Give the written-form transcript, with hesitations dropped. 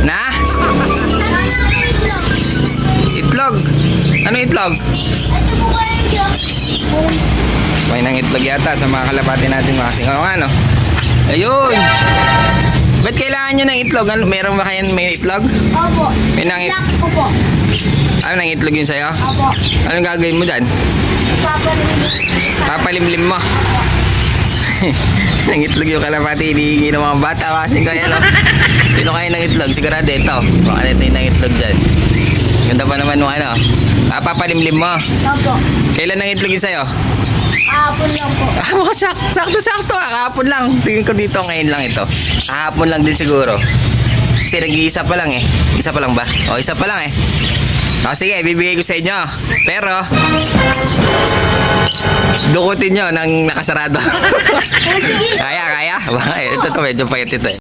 Na? Itlog. Ano itlog? May nang itlog yata sa mga kalapati natin mga kasing. Oo nga no? Ayun. Ba't kailangan nyo ng itlog? Meron ba kayo may itlog? Opo. May nang Black ko po. Ano nang itlog yun sa'yo? Opo. Anong gagawin mo dyan? Papalimlim mo. Nang itlog yung kalapati, hinihingi ng mga bata kasi kaya no. Sino kayo ng itlog? Sigurado ito. Baka ito yung ng itlog dyan. Ganda pa naman nung ano. Papalimlim mo. Opo. Kailan nang itlog yung sa'yo? Kahapon lang po. Sakto. Kahapon lang. Tingin ko dito ngayon lang ito. Kahapon lang din siguro. Kasi nag-iisa pa lang eh. Isa pa lang ba? O, isa pa lang eh. O, sige, bibigay ko sa inyo. Pero, dukutin nyo ng nakasarado. Sige. Kaya. Ito medyo payat ito eh.